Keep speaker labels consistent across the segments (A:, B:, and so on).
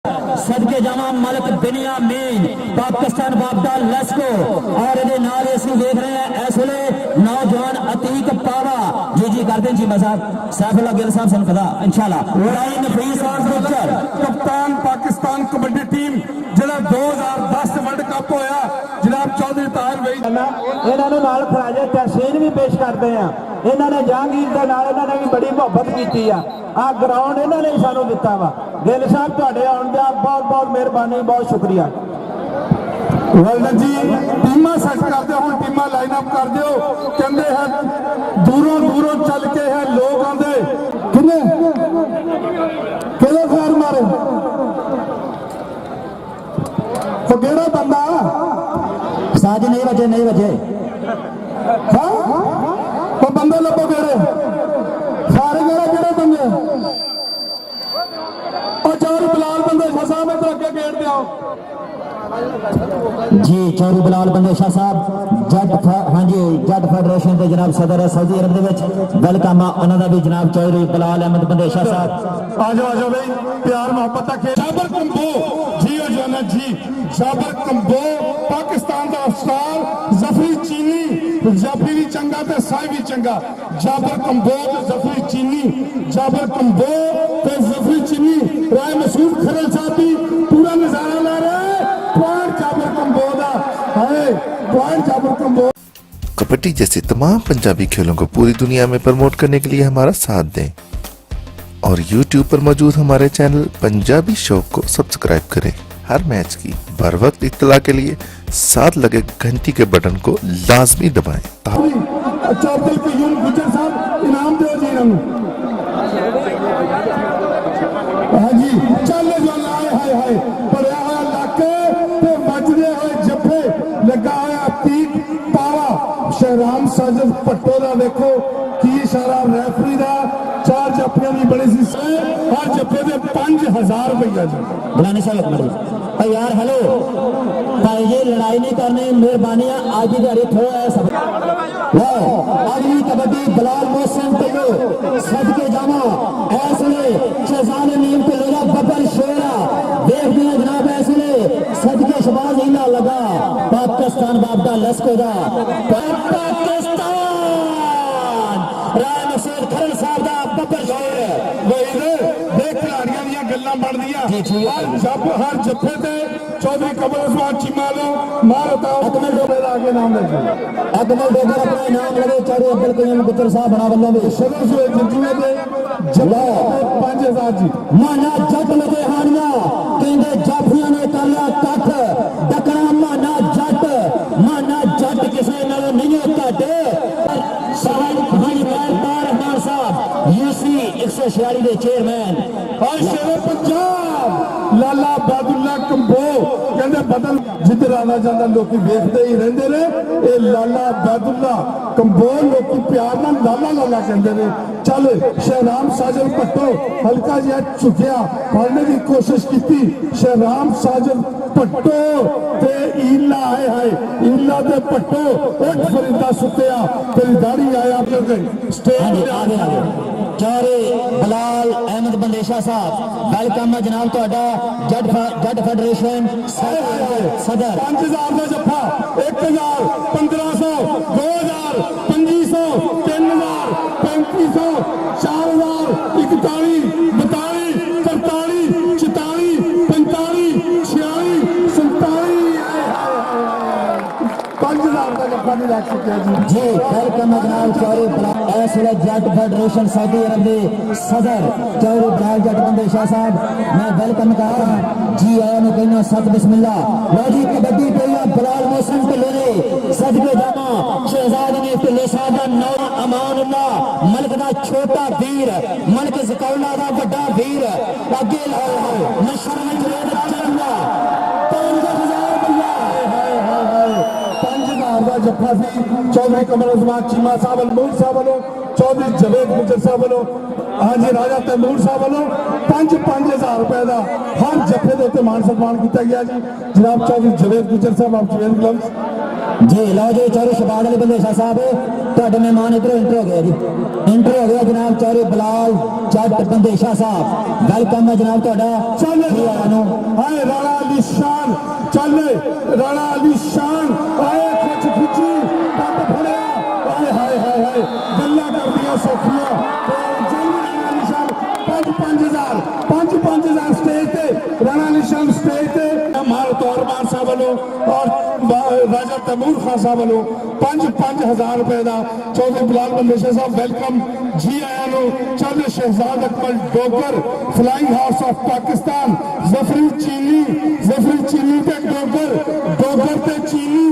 A: सदके जावा मलक बिनियामीन पाकिस्तान वापदा लस्को और ये नाल असीं देख रहे हैं इस वेले नौजवान अतीक पावा जी करते जी साहब सैफुल्लाह गिल साहब सन पता इंशाल्लाह लड़ाई नफीस और फ्यूचर
B: कप्तान पाकिस्तान कबड्डी टीम जिहड़ा 2010 वर्ल्ड कप होया जनाब चौधरी ताहिर भाई
C: इन्होंने नाल खराजे तहसीन भी पेश करते हैं। इन्होंने जहांगीर के नाल इन्होंने भी बड़ी मुहब्बत की आ ग्राउंड इन्होंने सानू दिता वा। गिल साहब तुहाडे आउण दा बहुत बहुत मेहरबानी बहुत शुक्रिया।
B: वर्ल्ड जी टीमां सेट कर दो हुण टीमां लाइन अप कर दो कहंदे है दूरों दूरों चल के है लोग आंदे किन्ने किहड़े खैर मारे तो केड़ा बंदा
A: साज नहीं बजे
B: हाँ तो बंदे लभो केड़े सारे केड़े बंदे और चार बिलाल बंदे साहब इधर अगे गेट दे आओ
A: जी चौधरी बिलाल बंदेशा साहब जट हाँ जी जट फेडरेशन के जनाब सदर है सऊदी अरब के वेलकम उन्होंने भी जनाब चौधरी बिलाल अहमद बंदेशा साहब
B: आ जाओ भाई प्यार मोहब्बत का जाबर कंबो जी अजाना जी जाबर कंबो पाकिस्तान का अफसार जफरी चीनी जफरी भी चंगा ते साई भी चंगा जाबर कंबो ते जफरी चीनी जाबर कंबो ते जफरी चीनी राय मसूद खरल साहब भी पूरा नजारा ला रहे हैं जाबर कंबो दा है जाबर कंबो।
D: कबड्डी जैसे तमाम पंजाबी खेलों को पूरी दुनिया में प्रमोट करने के लिए हमारा साथ दें और YouTube पर मौजूद हमारे चैनल पंजाबी शो को सब्सक्राइब करें। हर मैच की बर वक्त इत्तला के लिए साथ लगे घंटी के बटन को लाजमी दबाएं।
B: अच्छा अब्दुल कयूम गुजर साहब इनाम दो जी हाँ जी चल हाय हाय भरिया हुआ लाके ते बजदे हुए जफे लगा हुआ अतीक पावा शहराम साजिद पट्टो का देखो की इशारा रेफरी का चार जफियां की बड़ी सी हर जफे के 5000 रुपया जी
A: बुलाने साहब यार हेलो भाई ये लड़ाई नहीं करनी मेहरबानी आज की दिहाड़ी थोड़ा है सब अगली कबड्डी बिलाल मोहसिन ढिल्लो सदके जावा ऐसले शहजाद नीम ढिल्लो का बब्बर शेरा देखते हैं जनाब ऐसले सदके शबाज इना लगा पाकिस्तान बाबदा लस्को दा पाकिस्तान राय मसूद खरल साहब दा बब्बर शेर
B: देख खिलाड़ियों दी गल्लां बढ़दियां जब हर जफे ते चौधरी कमल उस्मान चीमा लो मार बताओ
A: अकमल
B: डोगर आगे नाम ले
A: अकमल डोगर अपना इनाम लगे चौधरी अब्दुल कयूम गुजर साहब बना बल्ला में
B: शुरू से जिंदगी दे जला 5000 जी
A: माना जट लगे हानिया कहंदे जाफियां ने कर लिया कठ डकना माना जट किसी नाल नहीं घटे सवाल भाई रहमान साहब यूसी 146 के चेयरमैन
B: और शेर पंजाब लाला बादुल्ला कंबो कहते बदल जिधर आना जाना लोग देखते ही रहते ने ये लाला बादुल्ला कंबो लोग प्यार ना लाला लाला कहते ने चल शहराम साजिद भट्टो हल्का जिहा झुकिया फड़ने की कोशिश की शहराम साजिद भट्टो ते ईला आए हाय ईला ते भट्टो उठ फरीदा सुत्या तेरी दाढ़ी आया स्टेज
A: चौधरी बिलाल अहमद बंदेशा साहब वेलकम है जनाब तुहाडा जट फेडरेशन सदर
B: 5000 का जफा 1000 1500 2000 2500 3000 3500 4000 41 42 43 44 45 46 47 5000 का जफा नहीं रख सकिया
A: जी वेलकम है जनाब चौधरी बिलाल इस वेले जट फेडरेशन सऊदी अरब के सदर चौधरी बिलाल जट बंदेशा साहब मैं वेलकम कर रहा जी आया ने कहना सत बिस्मिल्ला लो जी कबड्डी पहला बिलाल मोहसिन ढिल्लो ने सदके जावा शहजाद ने ढिल्लो साहब का नौ अमानुल्लाह मलक का छोटा वीर मलक जकौला का बड़ा वीर अगे नशर में चलूंगा
B: 5000 का जफा सी चौधरी कमल उस्मान चीमा साहब अलमूर साहब वालों चौधरी जवेद गुजर साहब वालों हाँ जी राजा तैमूर साहब वालों 5-5000 रुपए का हर जफे के उत्ते मान सम्मान किया गया जी जनाब चौधरी जवेद गुजर साहब आप जवेद ग्लव्स
A: जी लो जी चौधरी शबाद अली बंदे शाह साहब ਤੁਹਾਡੇ ਮਹਿਮਾਨ ਇਧਰੋਂ ਇੰਟਰ ਹੋ ਗਿਆ ਜੀ ਇੰਟਰ ਹੋ ਗਿਆ ਜਨਾਬ ਚੌਧਰੀ ਬਲਾਲ ਜੱਟ ਬੰਦੇ ਸ਼ਾਹ ਸਾਹਿਬ ਵੈਲਕਮ ਹੈ ਜਨਾਬ ਤੁਹਾਡਾ
B: ਚੱਲ
A: ਜੀ ਆਇਆਂ ਨੂੰ
B: ਹਾਏ ਰਾਣਾ ਅਲੀ ਸ਼ਾਨ ਚੱਲ ਰਾਣਾ ਅਲੀ ਸ਼ਾਨ ਆਏ ਖੁਚ ਖੁਚੀ ਪੱਟ ਫੜਿਆ ਹਾਏ ਹਾਏ ਹਾਏ ਹਾਏ ਗੱਲਾਂ ਕਰਦੀਆਂ ਸੌਖੀਆਂ ਚੱਲ ਰਾਣਾ ਅਲੀ ਸ਼ਾਨ 5-5000 ਸਟੇਜ ਤੇ ਰਾਣਾ ਅਲੀ ਸ਼ਾਨ ਸਟੇਜ ਤੇ ਮਾਰ ਤੌਰਮਾਨ ਸਾਹਿਬ ਵੱਲੋਂ ਔਰ ਰਾਜਾ ਤੈਮੂਰ ਖਾਨ ਸਾਹਿਬ ਵੱਲੋਂ 5-5000 ਰੁਪਏ ਦਾ ਚੌਧਰੀ ਬਲਾਲ ਬੰਦੇ ਸ਼ਾਹ ਸਾਹਿਬ ਵੈਲਕਮ ਜੀ ਆਇਆਂ ਨੂੰ ਚੱਲ Shahzad Akmal Dogar flying house of Pakistan ਜ਼ਫਰੀ ਚੀਨੀ ਤੇ ਡੋਗਰ ਤੇ ਚੀਨੀ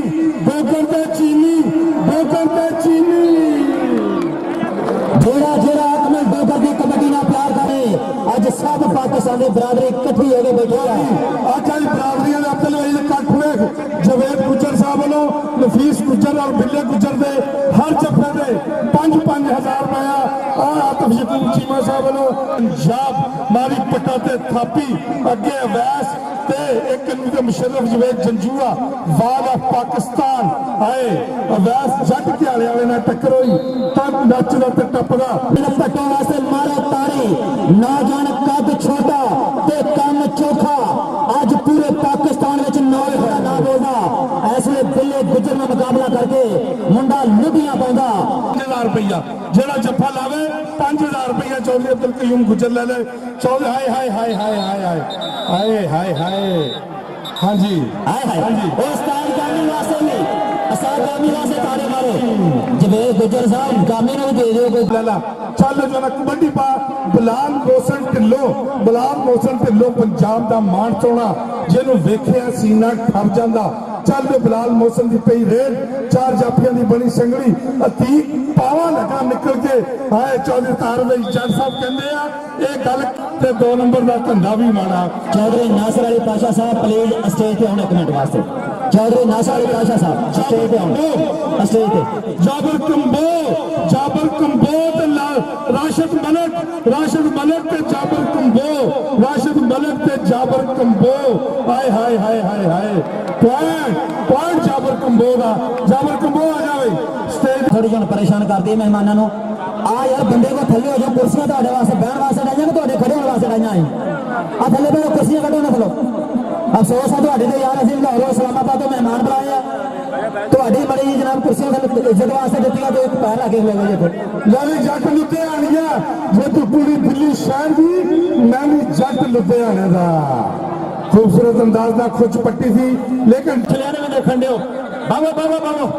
A: ਜਿਹੜਾ ਅਕਮਲ ਡੋਗਰ ਦੀ ਕਬੱਡੀ ਨਾਲ ਪਿਆਰ ਕਰੇ ਅੱਜ ਸਭ ਪਾਕਿਸਤਾਨੀ ਬਰਾਦਰੀ ਇਕੱਠੀ ਹੋ ਕੇ ਬੈਠੀ ਆ
B: ਅੱਜ ਆਈ ਬਰਾਦਰੀਆਂ ਦੇ ਅਬਦੁਲ ਵਹੀਦ ਇਕੱਠ ਵੇਖ ਜਵੇਦ ਗੁੱਜਰ ਸਾਹਿਬ ਵੱਲੋਂ ਨਫੀਸ ਗੁੱਜਰ ਔਰ ਬਿੱਲੇ ਗੁੱਜਰ ਦੇ ਹਰ ਜੱਫੇ ਦੇ 5-5000 ਰੁਪਇਆ ਔਰ ਆਤਫ ਯਕੂਬ ਚੀਮਾ ਸਾਹਿਬ ਵੱਲੋਂ ਪੰਜਾਬ ਮਾਰੀ ਪੱਟਾ ਤੇ ਥਾਪੀ ਅੱਗੇ ਅਵੈਸ ਤੇ ਇੱਕ ਨੂੰ ਤੇ ਮੁਸ਼ਰਫ ਜਵੇਦ ਜੰਜੂਆ ਵਾਲ ਆਫ ਪਾਕਿਸਤਾਨ ਆਏ ਅਵੈਸ ਜੱਟ ਘਿਆਲੇ ਵਾਲੇ ਨਾਲ ਟੱਕਰ ਹੋਈ ਤਾਂ ਨੱਚਦਾ ਤੇ ਟੱਪਦਾ
A: ਪੱਟੋਂ ਵਾਸਤੇ ਮਾਰੇ ਤਾੜੀ ਨੌਜਵਾਨ ਕੱਦ ਛੋਟਾ ਤੇ ਕੰਮ ਚੋਖਾ ਅੱਜ ਪੂਰੇ ਪਾਕਿਸਤਾਨ ਵਿੱਚ ਨੌਜ ਹੋਇਆ ਨਾ ਬੋਲਦਾ ਇਸ ਵੇਲੇ ਬਿੱਲੇ ਗੁੱਜਰ ਨਾਲ ਮੁਕਾਬਲਾ ਕਰਕੇ ਮੁੰਡਾ ਲੁੱਡੀਆਂ ਪਾਉਂਦਾ
B: 5000 ਰੁਪਇਆ ਜਿਹੜਾ ਜੱਫਾ ਲਾਵੇ 5000 ਰੁਪਇਆ ਚੌਧਰੀ ਅਬਦੁਲ ਕਯੂਮ ਗੁੱਜਰ ਲੈ ਲੈ ਚੌਧਰੀ ਹਾਏ ਹਾਂਜੀ
A: ਹਾਂਜੀ ਉਸ ਟਾਈਮ ਗਾਮੀ ਵਾਸਤੇ ਵੀ ਅਸਾਂ ਗਾਮੀ ਵਾਸਤੇ ਤਾੜੇ ਮਾਰੋ ਜਵੇਦ ਗੁੱਜਰ ਸਾਹਿਬ ਗਾਮੀ ਨੂੰ ਵੀ ਦੇ ਦਿਓ ਕੋਈ
B: ਲਾਲਾ ਚੱਲ ਜਨਾ ਕਬੱਡੀ ਪਾ ਬਲਾਲ ਮੋਹਸਨ ਢਿੱਲੋਂ ਪੰਜਾਬ ਦਾ ਮਾਣ ਸੋਣਾ ਜਿਹਨੂੰ ਵੇਖਿਆ ਸੀਨਾ ਠਰ ਜਾਂਦਾ ਚੱਲ ਤੇ ਬਲਾਲ ਮੋਹਸਨ ਦੀ ਪਈ ਰੇਡ 4 ਜਾਫੀਆਂ ਦੀ ਬਣੀ ਸੰਗਲੀ ਅਤੀਕ ਪਾਵਾ ਲਗਾ ਨਿਕਲ ਕੇ ਹਾਏ ਚੌਧਰੀ ਤਾਰਵਈ ਜੱਜ ਸਾਹਿਬ ਕਹਿੰਦੇ ਆ ਇਹ ਗੱਲ ਤੇ 2 ਨੰਬਰ ਦਾ ਧੰਦਾ ਵੀ ਮਾਣਾ
A: ਚੌਧਰੀ ਨਾਸਰ ਅਲੀ ਪਾਸ਼ਾ ਸਾਹਿਬ ਪਲੀਜ਼ ਸਟੇਜ ਤੇ ਆਉਣ ਇੱਕ ਮਿੰਟ ਵਾਸਤੇ ਚੌਧਰੀ ਨਾਸਰ ਅਲੀ ਪਾਸ਼ਾ ਸਾਹਿਬ ਸਟੇਜ ਤੇ ਆਉਣ ਸਟੇਜ ਤੇ
B: ਜਾਬਰ ਕੰਬੋ ਤੇ ਰਾਸ਼ਦ ਮਲਕ ਤੇ ਜਾਬਰ ਕੰਬੋ ਹਾਏ ਪੁਆਇੰਟ ਜਾਬਰ ਕੰਬੋ ਆ ਜਾਵੇ ਸਟੇਜ
A: ਥੋੜੀ ਜਿਹੀ ਪਰੇਸ਼ਾਨ ਕਰਦੀ ਹੈ ਮਹਿਮਾਨਾਂ ਨੂੰ ਆ ਯਾਰ ਬੰਦੇ ਕੋ ਥੱਲੇ ਹੋ ਜਾ ਕੁਰਸੀਆਂ ਤੁਹਾਡੇ ਵਾਸਤੇ ਬਹਿਣ ਵਾਸਤੇ ਡਾਈਆਂ ਕਿ ਤੁਹਾਡੇ ਖੜੇ ਹੋਣ ਵਾਸਤੇ ਡਾਈਆਂ ਆ ਥੱਲੇ ਬੈਠੋ ਕੁਰਸੀਆਂ ਕੱਢੋ ਨਾ ਥੱਲੋਂ ਅਫਸੋਸ ਆ ਤੁਹਾਡੇ ਤੇ ਯਾਰ ਅਸੀਂ ਲਾਹੌਰ ਇਸਲਾਮਾਬਾਦ ਤੋਂ ਮਹਿਮਾਨ ਬੁਲਾਏ ਆ ਤੁਹਾਡੀ ਬੜੀ ਜਨਾਬ ਕੁਰਸੀਆਂ ਥੱਲੇ ਇੱਜ਼ਤ ਵਾਸਤੇ ਦਿੱਤੀਆਂ ਤੇ ਇੱਕ ਪੈਰ ਲਾ ਕੇ ਖਲੋਗੇ ਜੀ ਇੱਥੇ
B: ਯਾਨੀ ਜੱਟ ਲੁਧਿਆਣੀਆਂ ਜੇ ਤੂੰ ਕੁੜੀ ਦਿੱਲੀ ਸ਼ਹਿਰ ਦੀ ਮੈਂ ਵੀ ਜੱਟ ਲੁਧਿਆਣੇ ਦਾ ਖੂਬਸੂਰਤ ਅੰਦਾਜ਼ ਦਾ ਖੁਚ ਪੱਟੀ ਸੀ ਲੇਕਿਨ
A: ਖਲਿਆਣੇ ਵਿੱਚ ਦੇਖਣ ਦਿਓ ਬਾਬੋ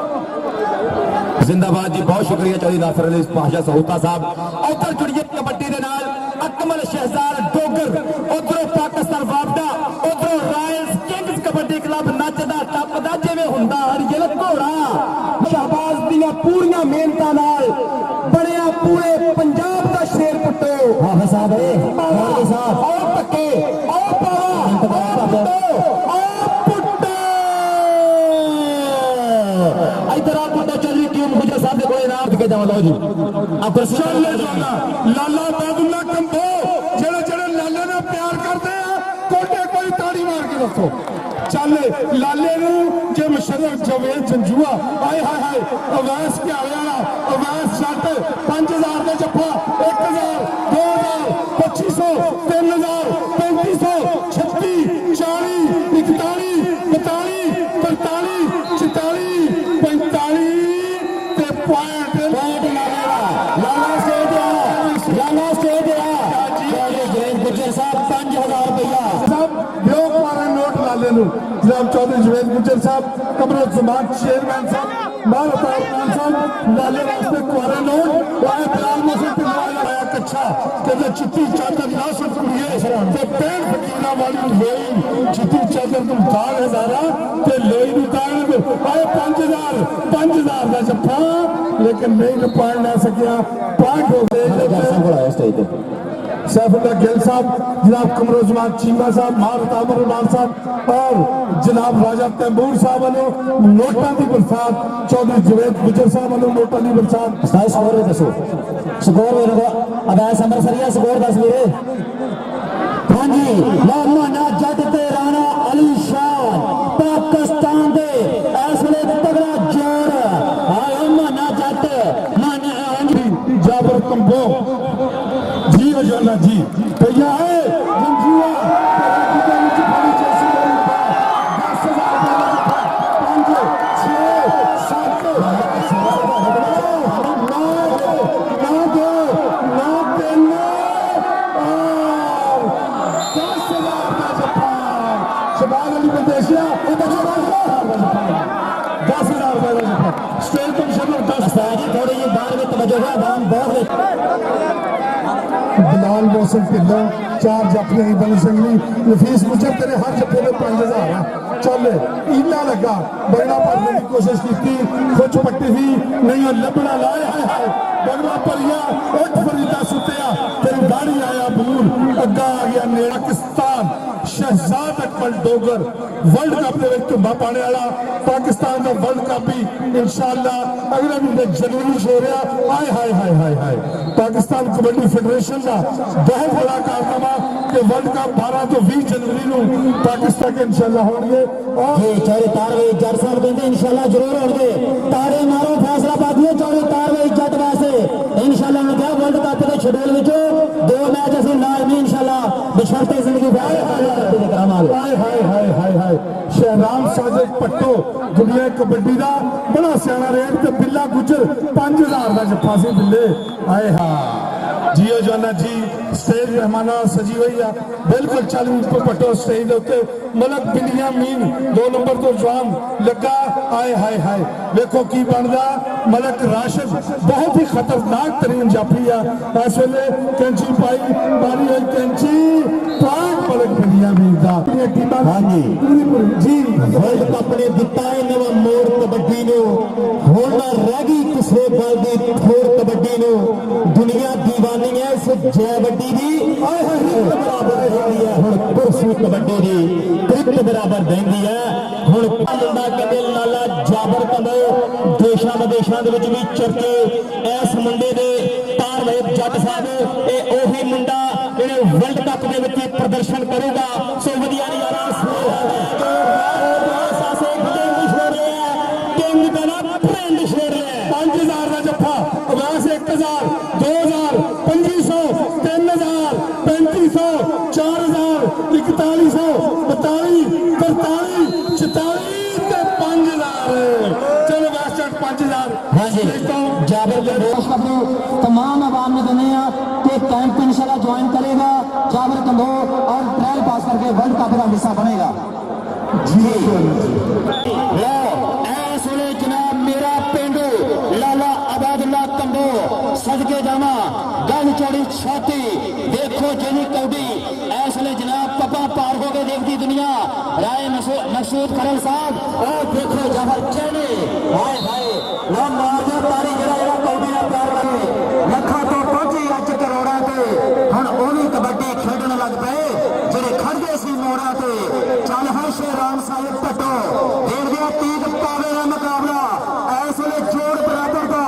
A: जिंदाबाद जी बहुत शुक्रिया चौधरी नासर अली पाशा सहोता साहब उधर जुड़िए कबड्डी के नाल अकमल शहजाद डोगर उधरों पाकिस्तान वापदा उधरों रॉयल्स किंग्स कबड्डी क्लब नचदा टपदा जिवें हुंदा हरियल घोड़ा शहबाज दियां पूरीਆਂ ਮਿਹਨਤਾਂ ਨਾਲ ਬਣਿਆ पूरे पंजाब ਦਾ शेर पुट्टो हाफिज साहब और पक्के और पावा इधर आप चौधरी टीम गुजर साहब को इनाम के जाओ लो जी आप
B: लाला बादुल्ला कंबो ਜਿਹੜੇ ਲਾਲੇ ਨਾਲ ਪਿਆਰ ਕਰਦੇ ਆ ਕੋਈ ਤਾੜੀ ਮਾਰ ਕੇ ਦੱਸੋ ਚੱਲ ਲਾਲੇ ਨੂੰ ਜੇ ਮੁਸ਼ਰਫ ਜਵੇਦ ਜੰਜੂਆ ਹਾਏ ਅਵੈਸ ਘਿਆਲੇ ਵਾਲਾ ਅਵੈਸ ਜੱਟ 5000 ਦਾ ਜੱਫਾ 1000 2000 2500 3000 3500 36 40 41 42 43 44 45 ਤੇ ਪੁਆਇੰਟ ਲਾਲਾ ਸਟੇਜ ਜਵੇਦ ਗੁੱਜਰ ਸਾਹਿਬ 5000 ਰੁਪਇਆ ਸਾਹਿਬ ਦਿਓ ਪਾਰਾ ਨੋਟ ਲਾਲੇ ਨੂੰ ਜਨਾਬ ਚੌਧਰੀ ਜਵੇਦ ਗੁੱਜਰ ਸਾਹਿਬ ਕਮਰੋ ਜ਼ਮਾਨ ਚੇਅਰਮੈਨ ਸਾਹਿਬ ਮਾਰ ਤਾਰਮਾਨ ਸਾਹਿਬ ਲਾਲੇ ਵਾਸਤੇ ਕੁਆਰਾ ਨੋਟ ਵਾਏ ਬਲਾਲ ਮੋਹਸਨ ਢਿੱਲੋਂ ਆਇਆ ਕੱਛਾ ਕਹਿੰਦੇ ਚਿੱਟੀ ਚਾਦਰ ਨਾ ਸੁਣੀਏ ਤੇ ਪੈਣ ਫਕੀਰਾਂ ਵਾਲੀ ਲੋਈ ਚਿੱਟੀ ਚਾਦਰ ਨੂੰ ਤਾਰ ਹਜ਼ਾਰਾ ਤੇ ਲੋਈ ਨੂੰ ਤਾਰ ਆਏ 5000 ਦਾ ਜੱਫਾ ਲੇਕਿਨ ਨਹੀਂ ਪਾੜ ਨਾ ਸਕਿਆ ਪਾਠ ਹੋ ਗਏ
A: ਸਟੇਜ ਤੇ
B: सैफुल्लाह गिल साहब जनाब कमरुज़्ज़मान चीमा साहब मार तामर उमान साहब और जनाब राजा तैमूर साहब वालों नोटा की बरसात चौधरी जवेद गुजर साहब वालों नोटा की बरसात
A: स्कोर दसो स्कोर अवैस अमृतसरिया स्कोर दस मेरे हाँ जी मोहम्मद जट ते राणा अली शान पाकिस्तान दे इस वेले तगड़ा
B: कंबो जी अजाना जी भैया है मंजूआ बिलाल मौसम ढिल्लो 4 जाफियां बन संगली नफीस गुजर तेरे हर जफे में 5000 है चल इला लगा बगड़ा भरने की कोशिश की कुछ पट्टी थी नहीं लभना लाया है बगड़ा भरिया उठ फरीदा सुतिया तेरी दाढ़ी आया बूर अग्गा आ गया नेड़ा पाकिस्तान शहजाद अकमल डोगर वर्ल्ड कप के धुंबा पाने वाला पाकिस्तान का वर्ल्ड कप भी इंशाअल्लाह अगले महीने जनवरी हो रहा हाय हाय हाय हाय हाय पाकिस्तान कबड्डी फेडरेशन का बहुत बड़ा कारनामा कि वर्ल्ड कप 12 तो 20 जनवरी को पाकिस्तान के इंशाअल्लाह होंगे और
A: चौरे तारवे जट साहब कहते इंशाअल्लाह जरूर होंगे तारे मारो फैसला पादिए चौरे तारवे जट वास्ते इंशाअल्लाह ने क्या वर्ल्ड कप के शेड्यूल में 2 मैच असं लाजमी इंशाअल्लाह बशर्ते जिंदगी
B: हाय हाय हाय हाय हाय शहराम साजिद पट्टो दुनिया कबड्डी का बड़ा सियाना रेट ते बिल्ला गुजर 5000 का जफा से बिल्ले आए हाँ जियो जाना जी स्टेज मेहमाना सजी हुई है बिल्कुल चल पट्टो स्टेज उत्ते मलक बिलिया मीन 2 नंबर तो जवान लगा आए हाय हाय देखो की बनता मलक राशिद बहुत ही खतरनाक तरीन जाफी है इस वेले कैंची पाई मारी हुई कैंची पाक मलक बिलिया मीन का
A: हाँ जी
B: जी
A: वर्ल्ड कप ने दिता है नवा मोड़ कबड्डी नो हुण ना रह गई किसी बल दी ठोर कबड्डी नो दुनिया दीवानी है इस जयबड्डी दी बराबर देंदी है हुण कुर्सी कबड्डी दी त्रित बराबर देंदी है हुण मुंडा कहंदे लाला जाबर कंबो देशां विदेशां दे विच भी चर्चे इस मुंडे दे तारवेद जट साहब ये ओही मुंडा जिहड़े वर्ल्ड कप दे विच प्रदर्शन करेगा सो वधिया नहीं आ रहा
B: 5000 का जफा अवास 1000 2000 2500 3000 3500 4000 4100 42 43 44 5000 चलो वैस 5000
A: हाँ जी जाबिर कंबो तमाम आवाम ने देने कि कैंप इंशाल्लाह ज्वाइन करेगा जाबिर कंबो और ट्रायल पास करके वर्ल्ड कप का हिस्सा बनेगा जी जनाब मेरा पेंडू लाला अबादुल्ला कंबो सदके जावा गल चौड़ी छाती देखो जिनी कौडी ऐसले जनाब पपा पार हो गए देखती दुनिया राय मसूद खरल साहब और देखो जहर चढ़े हाय हाय ना मार दे तारी जरा कौडी ना प्यार करे लखा तो पहुंची अच करोड़ा ते हुण ओही कबड्डी खेडण लग पे जेड़े खड़दे सी मोड़ा ते चल हर शेराम साहिब पटो देख दिया तीक पावे दा मुकाबला इस वेले जोड़ बराबर का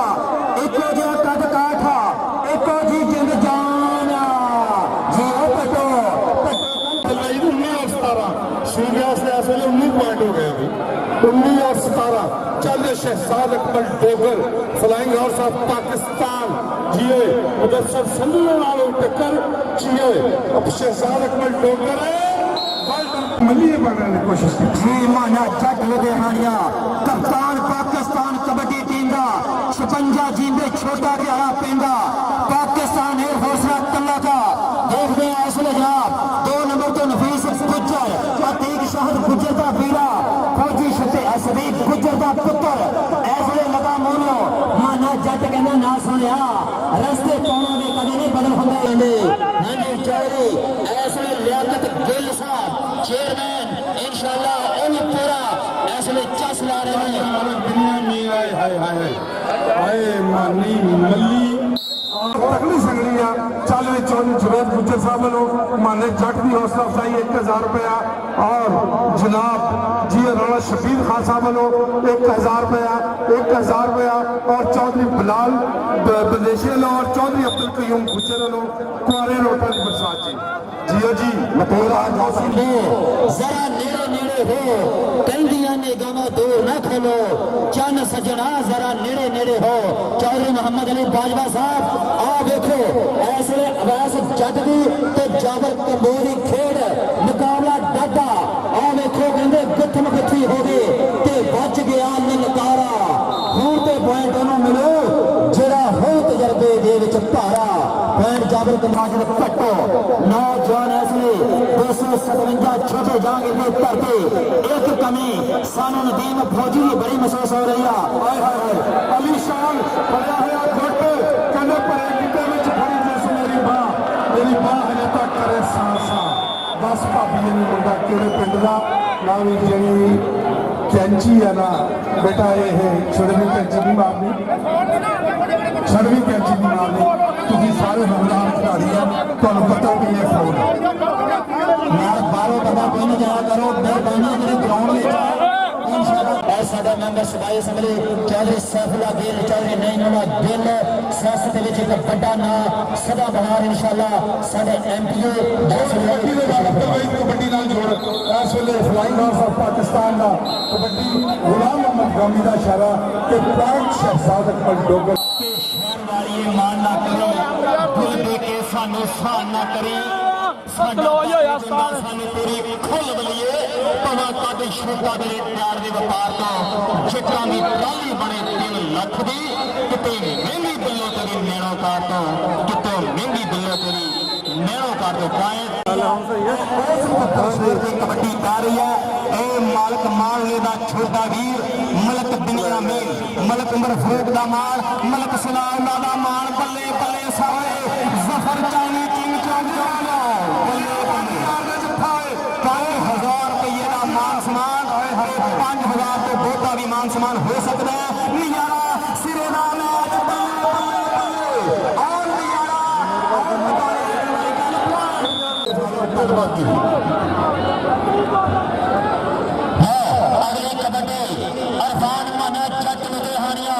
A: एको जिहा कद काठा एको जी जिंद जान जी पटो
B: 19 सूर्या से इस वेले 19 पॉइंट हो गए अभी 19 और 17 चल Shahzad Akmal Dogar flying horse of Pakistan जिए मुदस्सर संधू नालों टक्कर जिए अब शहजाद अकमल डोगर मलिए बनने की कोशिश की
A: जी माना जट लुधियाना कप्तान पाकिस्तान कबड्डी टीम का 56 जींदे छोटा गया पेंदा पाकिस्तान है हौसला कल्ला का देखते हैं असले जनाब 2 नंबर तो नफीस गुज्जर अतीक शहद गुज्जर का बीरा फौजी शते असदीक गुज्जर का पुत्र ऐसले लगा मोनो माना जट कहना ना सुनिया रस्ते पाना में कभी नहीं बदल होंगे हां चौधरी ऐसले लियाकत गिल साहब चेयरमैन इंशाल्लाह उन पूरा ऐसले चस ला रहे हैं
B: दुनिया में आए हाय हाय आए मानी मल्ली तगड़ी संगलियां चल चौधरी जुबैद गुज्जर साहब वालों माने जट की हौसला अफजाई 1000 रुपया और जनाब जी राणा शबीर खान साहब वालों 1000 रुपया 1000 रुपया और चौधरी बिलाल बंदेशी वालों और चौधरी अब्दुल कयूम गुज्जर वालों कुआरे रोटा की बरसात जी जियो जी
A: जरा नेड़े नेड़े हो कहदियां ने गावा दूर न खोलो चन सजना जरा नेड़े नेड़े हो चौधरी मोहम्मद अली बाजवा साहब आ देखो जाबर कमाजर पट्टो नौजवान इसलिए 257 छोटे जहांगीर के धरते एक कमी सानू नदीम फौजी की बड़ी महसूस हो रही है।
B: अली शान फड़िया होया गुट कहने परे गिटे विच फड़ी जिस मेरी बाह हजे तक करे सा बस भाभी जी ने मुंडा किहड़े पिंड दा ना भी जी कैंची है ना बेटा ये छड़वी कैंची नहीं मारनी छड़वी कैंची नहीं मारनी तुम सारे हमदार खिलाड़ी है तुहानू पता भी है फोन
A: यार बारों बंदा कोई नहीं जाया करो मेहरबानी मेरे ग्राउंड में साडा मैंबर सूबाई असैंबली चौधरी सैफुल्ला गिल चौधरी नईमुल्ला गिल सियासत विच एक बड़ा नाम सदा बहार इंशाअल्लाह साडे एमपीओ
B: कबड्डी नाल जोड़ इस वेले फ्लाइंग हार्स ऑफ पाकिस्तान का कबड्डी गुलाम मोहम्मद गामी का इशारा कि पॉइंट शहजाद अकबर डोगर
A: शहर वाली मान ना करे दिल दे के सानू सहन ना करे सानू पूरी खुल बलिए भवा कद छोटा दे प्यार दे व्यापार तो चिट्टां दी ट्राली बने 3 लाख दी किते महंगी बिल्लो तेरी नेड़ों का तो किते महंगी बिल्लो तेरी नेड़ों का तो पाए कबड्डी पा रही है ए मालक मालवे दा छोटा वीर मलक दुनिया में मलक उमर फरूक दा मान मलक सलाम दा मान बल्ले बल्ले सारे जफर चानी किंग चौधरी बल्ले बल्ले 5000 रुपये का मान सम्मान 5000 तो बहुता भी मान सम्मान हो सकता है नजारा सिरे दा मैच और नजारा अगली कबड्डी अरफान माना जट लुधियाना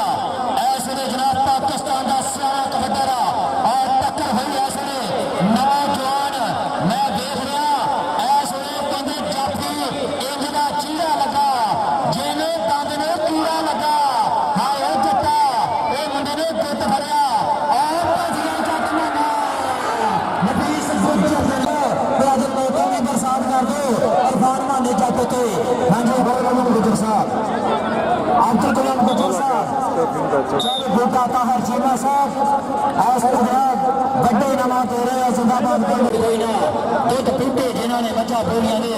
A: ऐसे जनाब पाकिस्तान का सियारा कबड्डा और टक्कर हुई ऐसे नौजवान मैं देख रहा ऐसे कहते जाफी इंज का चीड़ा लगा जिन्हें दंद ने कीड़ा लगा हाय जट्टा ये मुंडे ने गुट फड़िया और भजिया जट माना नफीस बरसात कर दो अरफान माने जट के हाँ जी गुजर साहब अब्दुल कलाम गुजर साहब चल बूटा ताहर चीमा साहब ऐसे जनाब बड़े इनाम दे रहे हैं जिंदाबाद कोई ना दुध बूटे जिन्होंने बच्चा बोलिया ने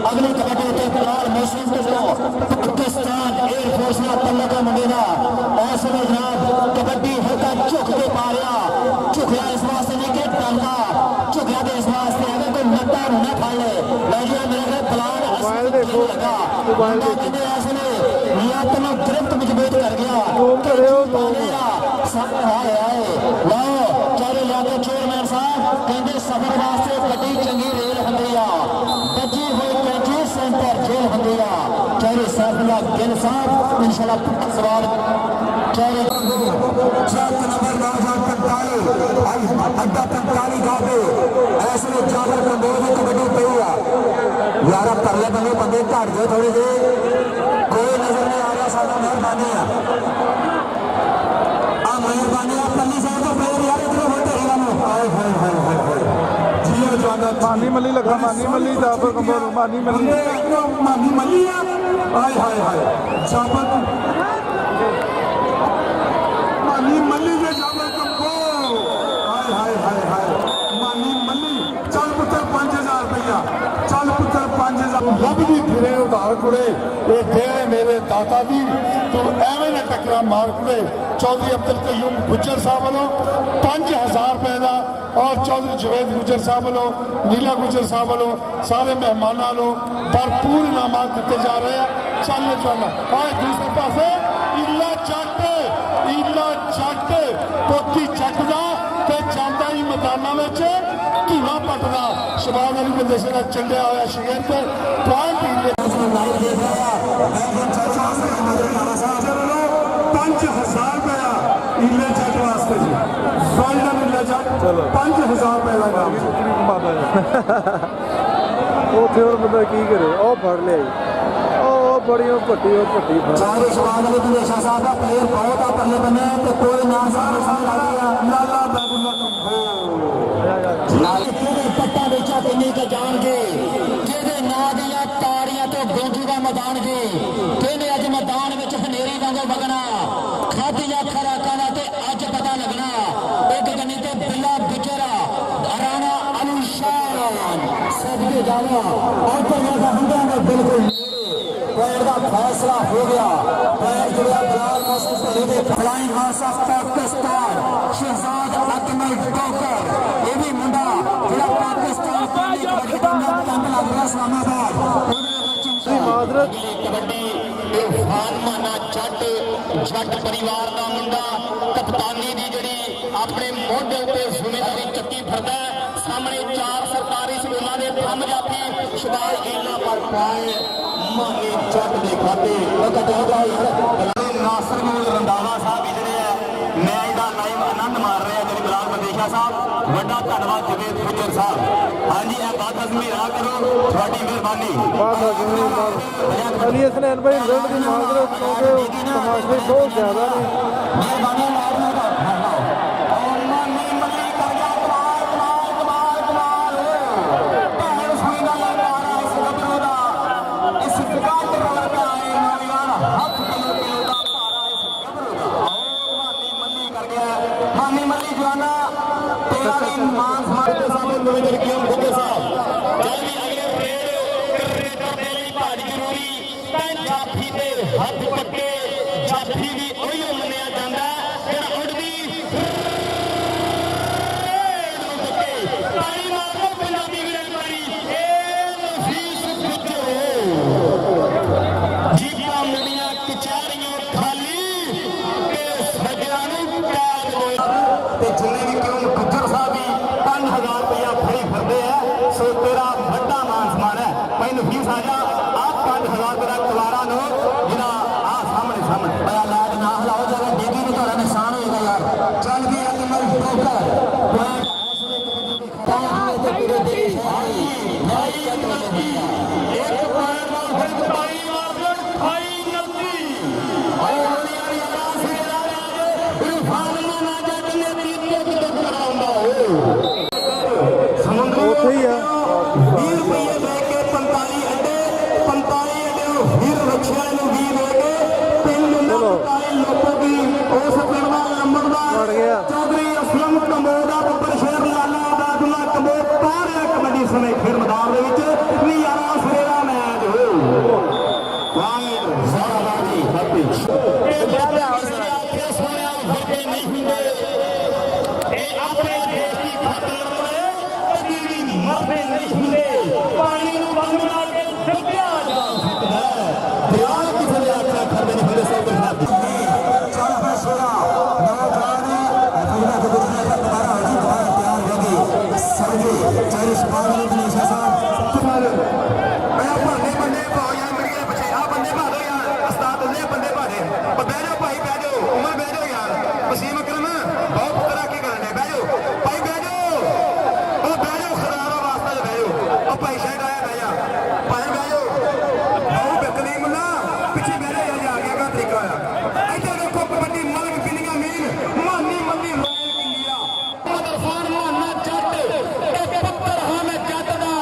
A: अगली कबड्डी ते फिलहाल मुस्लिम पाकिस्तान एयरफोर्स का पल्ला का मुंडे का ऐसे जनाब कबड्डी हल्का झुक के पा रहा झुकया इस वास्ते नहीं कि डरदा झुकया तो इस वास्ते है कोई नट्टा न फड़ ले मेरे प्लान लगा कहते ऐसे नियत में गिरफ्त मजबूत कर गया लो चारे लिया चेयरमैन साहब कहते सफर वास्ते बड़ी चंगी रेल होंगी बची हुई कैंची सेंटर जेल होंगी चारे सैफुल्ला गिल साहब इंशाल्लाह सवाल चारे अड्डा 45 का ऐसे जाकर कंबोज कबड्डी पई यार परले बने बंदे घट गए थोड़ी जी कोई नजर नहीं आ रहा सारा मेहरबानी मेहरबानी पल्ली साहब तो प्लेयर यार इधर होते रहेगा
B: जिया जाना मानी मल्ली लगा मानी मल्ली जाबर कंबोज मानी मल्ली हाय हाय हाय जाबर मानी मल्ली के जाबर कंबोज हाय हाय हाय मानी मल्ली चल पुत्र 5000 रुपया चल पुत्र 5000 रब भी फिरे उधार कुड़े ये दे मेरे दाता दी तू एवं ना टकरा मार कुड़े चौधरी अब्दुल कयूम गुज्जर साहब वालों 5000 रुपए का और चौधरी जवेद गुज्जर साहब वालों नीला गुज्जर साहब वालों सारे मेहमानों वालों भरपूर इनाम दिते जा रहे हैं चल चल और दूसरे पासे इला जट पोती चकदा ते जांदा ही मैदानां विच धूना पटदा शबाब अली बंदेशे का चंडिया होया शगेर पे पॉइंट 5000 रुपया इले जट वास्ते जी गोल्डन इले जट 5000 रुपये का नाम
E: ਉੱਥੇ ਹੋਰ ਬੰਦਾ ਕੀ ਕਰੇ ਉਹ ਫੜ ਲਿਆ ਉਹ ਬੜੀ ਉਹ ਭੱਟੀ
A: चारे शबाब अली बंदेशा साहब का प्लेयर बहुत आ परले बने तो कोई ना सामने आ गया
B: लाला बैगुल्ला
A: पट्टा बेचा देने के जान के जेदे ना दिया तारियां तो गूंजूगा मैदान के कहने अज मैदान में हनेरी वांगू वगना खादिया खराकां दा ते अज पता लगना एक गनी ते बिल्ला बिचरा गया और तो यह हमदों में बिल्कुल पॉइंट का फैसला हो गया। पॉइंट जो है बिलाल मौसम flying horse of Pakistan Shahzad Akmal Dogar ये भी मुंडा जो पाकिस्तान कबड्डी कैंप लग रहा इस्लामाबाद
E: माजरत
A: कबड्डी इरफान माना जट परिवार का मुंडा कप्तानी दी जड़ी अपने मोढे उत्ते जिम्मेदारी चक्की फिरदा सामने 4 सरकारी स्कूलों के थम जाफी शबाज गेंदा पर पाए माने जट दे खाते नासर मोल रंधावा साहब भी जड़े है मैच का लाइव आनंद मार रहे हैं जड़ी बिलाल मदेशा साहब बड़ा धन्यवाद जवेद फुजर साहब। हाँ जी यह बात हजमी रहा करो थोड़ी मेहरबानी
E: अली हसनैन भाई रिजल्ट की माजरत क्योंकि तमाशे बहुत ज़्यादा ने
A: मेहरबानी हथ पक्के जाफी भी उही मनिया जाता फिर उड़दी पंजाबी जीपा मुड़िया कचहरियों खाली जिन्हें भी क्यों गुजर साहब भी 5000 रुपया फड़ी फिरते हैं सो तेरा बड़ा मान समान है भाई नफीस आ जा आप 5000 रुपया कवारा नो जिना आ सामने सामने बड़ा लाड ना हिलाओ जरा डेगी में थोड़ा निशान होएगा यार चल भी अकमल ठोकर एक पैर मार फिर पाई मार खाई जल्दी
E: ਉੱਥੇ ਹੀ ਆ
A: 20 रुपये लेके 45 अंडे 45 अंडे फिर रक्षे वाले 20 लेके पिंड लोगों की उस पिंडा नंबरदार
E: बढ़ गया
A: चौधरी असलम कंबोदा बब्बर शेर लाला अब्दुल्ला कंबो पारिया कबड्डी समय फिर मैदान ਦੇ ਵਿੱਚ ਨਿਆਰਾ ਸਵੇਰਾ ਮੈਚ ਵਾਹਿਦ ਜ਼ੋਰਾਬਾਦੀ ਹੈਪੀ ਇਹ ਬਾਬਾ ਆਖੇ ਸੋਹਣਿਆ ਵਰਗੇ ਨਹੀਂ ਹੁੰਦੇ ਇਹ ਆਪਣੇ ਦੇਸ਼ ਦੀ ਖਾਤਰ ਕਦੀ ਵੀ ਮਰਦੇ ਨਹੀਂ ਹੁੰਦੇ ਪਾਣੀ ਨੂੰ ਬੰਦ ਬਣਾ ਕੇ ਸਿੱਧਿਆ ਜਾ ਸਕਦਾ ਹੈ ਧਿਆਨ ਕਿਸੇ ਦੇ ਆਖਿਆ ਕਰਦੇ ਨਹੀਂ ਹੁੰਦੇ ਸਭ ਤੋਂ ਚੱਲ ਫੈਸਲਾ ਨੌਜਵਾਨ ਅਫਰੀਕਾ ਦੇ ਵਿੱਚ ਦੁਬਾਰਾ ਹੋਣੀ ਦੁਬਾਰਾ ਤਿਆਰ ਹੋਗੀ ਸਮਝੇ ਚੈਰਿਸ਼ ਪਾਗਲ ਦੀ ਸਾਹਿਬ ਕਮਾਲ ਮੈਂ ਭਾਣੇ ਬੰਦੇ ਭਾਓ ਯਾਰ ਮੇਰੇ ਪਿੱਛੇ ਆ ਬੰਦੇ ਭਾਦੋ ਯਾਰ ਉਸਤਾਦ ਨੇ ਬੰਦੇ ਭਾੜੇ ਬਹਿ ਜਾਓ ਭਾਈ ਬਹਿ ਜਾਓ ਉਮਰ ਬਹਿ ਜਾਓ ਯਾਰ ਵਸੀਮ ਅਕਰਮ ਬਹੁਤ ਤਰ੍ਹਾਂ ਕੀ ਕਰਨ ਦੇ ਬਹਿ ਜਾਓ ਭਾਈ ਬਹਿ ਜਾਓ ਉਹ ਬਹਿ ਜਾਓ ਖਰਾਰਾ ਵਾਸਤਾ ਬਹਿ ਜਾਓ ਉਹ ਭਾਈ ਸ਼ਾਇਦ ਆਇਆ ਬਹਿ ਜਾ ਭਾਈ ਬਹਿ ਜਾਓ ਬਹੁਤ ਬਕਲੀ ਮੁੱਲਾ ਪਿੱਛੇ ਬਹਿ ਜਾ ਯਾਰ ਆ ਗਿਆ ਕਾ ਤਰੀਕਾ ਆ ਇੱਧਰ ਦੇਖੋ ਕਬੱਡੀ ਮਲਕ ਕਿੰਨੀਆਂ ਮੀਨ ਮਾਨੀ ਮੰਦੀ ਰੋਇਲ ਕਿੰਨੀਆ ਮਦਰਫਾਨ ਮਾਨਾ ਜੱਟ ਇਹ ਪੱਤਰ ਹਾਂ ਮੈਂ ਜੱਟ ਦਾ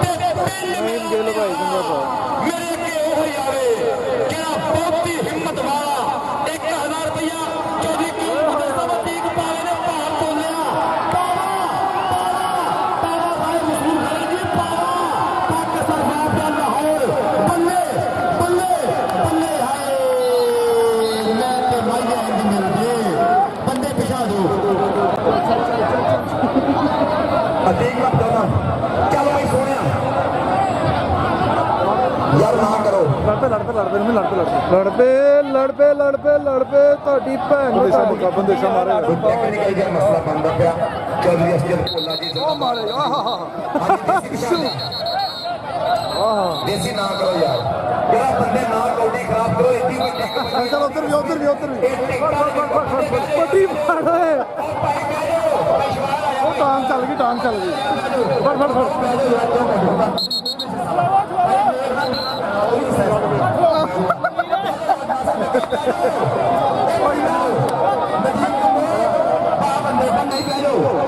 A: ਤੇ ਪਿੰਡ ਮੇਰਾ
E: ਗਿੱਲ ਭਾਈ ਜਿੰਦਾਬਾਦ
A: ਮੇਰੇ ਅੱਗੇ ਉਹ ਹੀ ਆਵੇ ਜਿਹੜਾ ਬਹੁਤੀ ਹਿੰਮਤ ਵਾਲਾ 1000 ਰੁਪਇਆ ਚੌਧਰੀ ਕਿਉਂ ਸਾਹਿਬ ਟੀਕ ਪਾਵੇ ਨੇ ਭਾਰ ਤੋਲਿਆ ਪਾਵਾ ਭਾਈ ਮਸੂਰ ਖੜਾ ਜੀ ਪਾਵਾ ਪਾਕਿਸਤਾਨ ਸਾਹਿਬ ਦਾ ਲਾਹੌਰ ਬੱਲੇ ਬੱਲੇ ਬੱਲੇ ਹਾਏ ਮੈਂ ਤੇ ਮਾਇਆ ਇੰਜ ਮਿਲਦੇ ਬੰਦੇ ਪਿਛਾ ਦੋ ਅਤੀਕ ਦਾ ਚੱਲ ਭਾਈ ਸੋਹਣਿਆ यार ना करो
E: ਲੜ ਪਏ ਤੁਹਾਡੀ ਭੈਣ ਨੂੰ ਤੁਹਾਡੀ ਬੰਦੇਸ਼ਾ ਮਾਰੇ
A: टेक्निकल का मसला बनता पाया चौधरी असजद भोला जी
E: ਉਹ ਮਾਰੇ
A: देसी ना करो यार यार बंदे ना कौड़ी खराब करो इतनी कोई
E: ਚਲ ਉਧਰ ਵੀ ਪੱਟੀ ਮਾਰ ਓਏ ਉਹ ਟਾਂਗ ਚੱਲ ਗਈ ਫੜ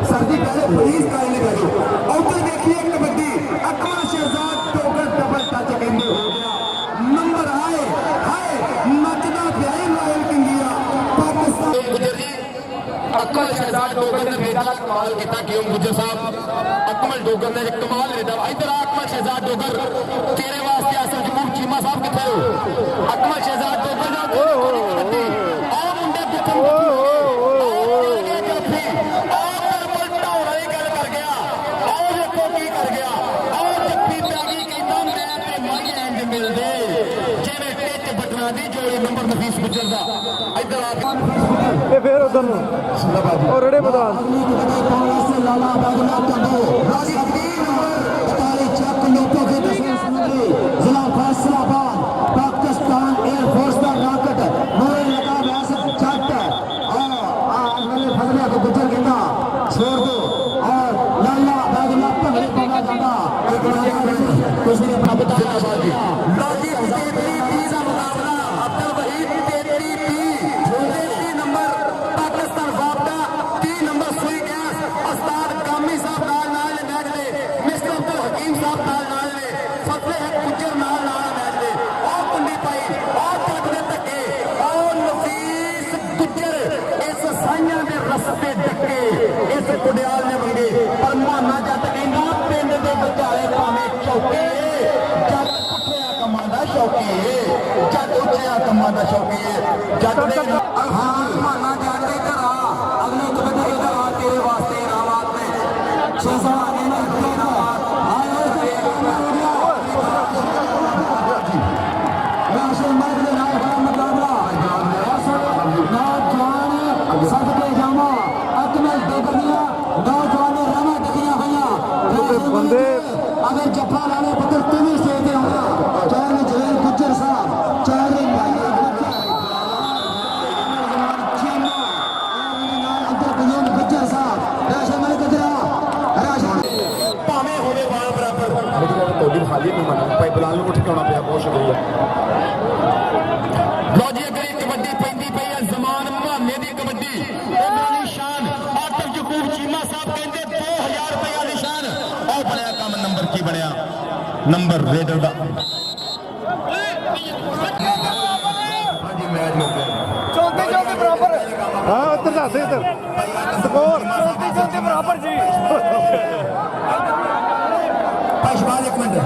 A: सर्दी पहले प्लीज कायने करो उधर देखिए कबड्डी अकबर शहजाद टोकर डबल टच कहते हो गया नंबर आए हाय नचदा प्याई लायल किंगिया पाकिस्तान गुजर जी अकबर
F: शहजाद डोगर ने बेटा का कमाल किया क्यों गुजर साहब अकमल डोगर ने कमाल बेटा इधर अकमल शहजाद डोगर तेरे वास्ते असल जरूर चीमा साहब किथे हो अकमल शहजाद डोगर दा और मुंडे किथे नंबर नफीस गुजर दा इधर
E: ਤੇ ਫਿਰ ਉਧਰ ਨੂੰ ਉਹ ਰੜੇ ਮੈਦਾਨ
A: लाला बादला कंबो राजी बताली चक लोगों के दशम समुद्री जिला फैसलाबाद पाकिस्तान एयरफोर्स का रॉकेट मोरे लगा व्यास जट और वाले फजले को गुजर गिंदा छोड़ दो और लाला बादला पगड़े पगा जाता कुछ नहीं अपना बताया बाजी राजी तेरी तीसरा मुकाबला अब्दुल वहीद तेरी नंबर पाकिस्तान वापदा 3 नंबर सुई गैस उस्ताद कामी साहब नाल मैच दे मिस्टर अब्दुल हकीम साहब नाल ने फतले है गुजर नाल मैच दे और कुंडी पाई और तक दे धक्के और नफीस गुजर इस साइयां दे रस्ते धक्के इस कुडियाल ने मंगे पर माना जट कहंदा पिंड दे बचाए भाਵੇਂ चौके जट उठिया कमांदा शौकी जट उठिया कमांदा शौकी जट दे हां माना जट दे घरा अगले कबड्डी के घरा तेरे वास्ते इनामात ने 600 आने ना इनामात आए राशन मार्ग दे नाल बड़ा मुकाबला नौजवान सदके जामा अकमल डोगरिया नौजवान रामा टकियां भैया
E: बंदे
A: अगर जफा लाने पुत्र तुम ही से दे होगा चाहे जवेल गुज्जर साहब चाहे अब्दुल कयूम गुज्जर साहब राशन मलिक गुजरा राशन
F: ਭਾਵੇਂ ਹੋਵੇ ਬਾਲ ਬਰਾਬਰ ਮੇਰੀ ਗੱਲ ਤੁਹਾਡੀ ਖਾਲੀ ਨਹੀਂ ਮੰਨਦਾ ਭਾਈ ਬਲਾਲ ਨੂੰ ਠਿਕਾਉਣਾ ਪਿਆ ਬਹੁਤ ਸ਼ੁਕਰੀਆ ਲੋ ਜੀ ਅਗਲੀ ਕਬੱਡੀ ਪੈਂਦੀ ਪਈ ਹੈ ਜ਼ਮਾਨ ਮੁਹੰਮਦ ਦੀ ਕਬੱਡੀ ਇਮਰਾਨੀ ਸ਼ਾਨ ਆਤਮ ਯਕੂਬ ਚੀਮਾ ਸਾਹਿਬ ਕਹਿੰਦੇ 2000 ਰੁਪਏ ਨਿਸ਼ਾਨ ਉਹ ਬਣਿਆ ਕੰਮ ਨੰਬਰ ਕੀ ਬਣਿਆ ਨੰਬਰ ਰੇਡਰ ਦਾ ਹਾਂਜੀ ਮੈਚ ਹੋ ਗਿਆ
E: 34 ਬਰਾਬਰ ਹਾਂ ਉੱਧਰ ਦੱਸ ਇੱਧਰ ਸਕੋਰ 34 ਬਰਾਬਰ ਜੀ
F: शहबाज एक मिनट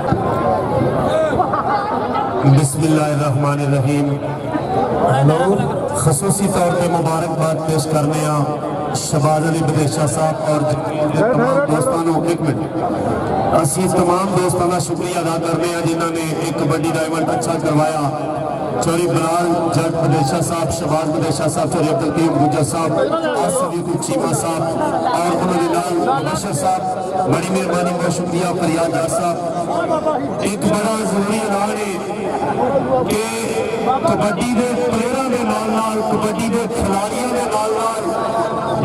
F: बिस्मिल्लाहिर्रहमानिर्रहीम खसूसी तौर पर मुबारकबाद पेश करने शहबाज अली बदेशा साहब और तमाम दोस्तों एक मिनट असी तमाम दोस्तों का शुक्रिया अदा करने जिन्होंने एक कबड्डी का इवेंट अच्छा करवाया चौरी बलाल जट बदेशा साहब शहबाज बदेशा साहब चौरी अब्दुल कयूम गुज्जर साहब आसिफ यकूब चीमा साहब और उन्होंने नाल मुबशर साहब बड़ी मेहरबानी का शुक्रिया फरियाद डार साहब एक बड़ा जरूरी ऐलान है कि कबड्डी के प्लेयरों के नाल कबड्डी के खिलाड़ियों के नाल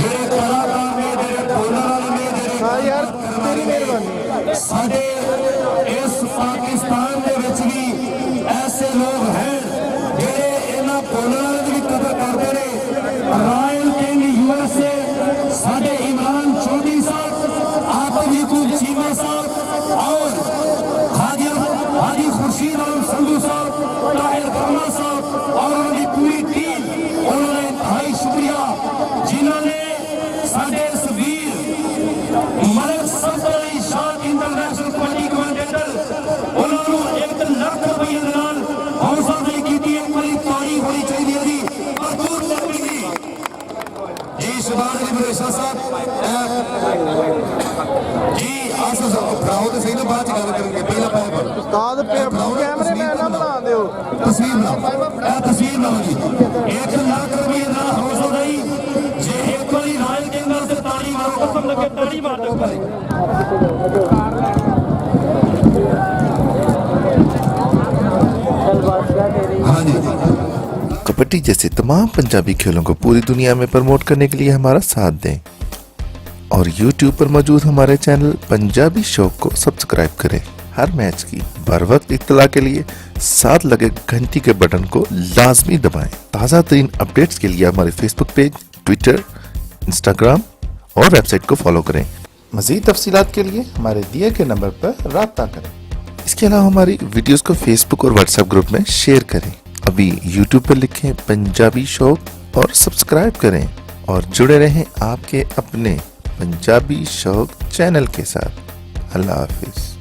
F: ਜਿਹੜੇ ਕਲਾਕਾਰ ਨੇ ਜਿਹੜੇ ਬੋਲਰ ਵਾਲੇ ਨੇ ਜਿਹੜੇ
E: यार तेरी मेहरबानी
F: ਸਾਡੇ ਇਸ ਪਾਕਿਸਤਾਨ ਦੇ ਵਿੱਚ ਵੀ ਐਸੇ ਲੋਕ हैं ਜਿਹੜੇ ਇਹਨਾਂ ਬੋਲਰਾਂ ਦੀ ਵੀ ਕਦਰ ਕਰਦੇ ਨੇ ਰਾਇਲ ਕਿੰਗ यूएसए ਸਾਡੇ इमरान चौधरी साहब आतिफ यकूब चीमा साहब और हाजी खुर्शीद आलम संधू साहब ताहिर वर्मा साहब और उनकी पूरी टीम उन्होंने भाई शुक्रिया जिन्होंने साढ़े सवीर मलिक सफदर अली शाह इंटरनेशनल कबड्डी कमेंटेटर उन्होंने 1 लाख रुपये के नाल हौसला अफजाई की थी एक बड़ी तारीफ होनी चाहिए थी भरपूर तारीफ की जी शहबाज अली बदेशा साहब जी आसो भराओ तो सही ना बाद गल करेंगे पहला पैर
E: ਉਸਤਾਦ ਕੈਮਰੇ ਮੈਨ ਨਾ ਬਣਾ ਦਿਓ
F: तस्वीर लाओ जी 1 लाख रुपये का हौसला अफजाई जे एक बारी रायल के अंदर से ताली मारो कसम लगे ताली मार दो हाँ जी
D: कबड्डी जैसे तमाम पंजाबी खेलों को पूरी दुनिया में प्रमोट करने के लिए हमारा साथ दें और YouTube पर मौजूद हमारे चैनल पंजाबी शौक को सब्सक्राइब करें। हर मैच की बर वक्त इत्तला के लिए साथ लगे घंटी के बटन को लाजमी दबाएं। ताज़ा तरीन अपडेट्स के लिए हमारे फेसबुक पेज, ट्विटर, इंस्टाग्राम और वेबसाइट को फॉलो करें। मज़ीद तफसीलात के लिए हमारे दिए गए नंबर पर राब्ता करें। इसके अलावा हमारी वीडियोस को फेसबुक और व्हाट्सएप ग्रुप में शेयर करें। अभी YouTube पर लिखें पंजाबी शौक और सब्सक्राइब करें। और जुड़े रहें आपके अपने पंजाबी शौक चैनल के साथ। अल्लाह हाफिज।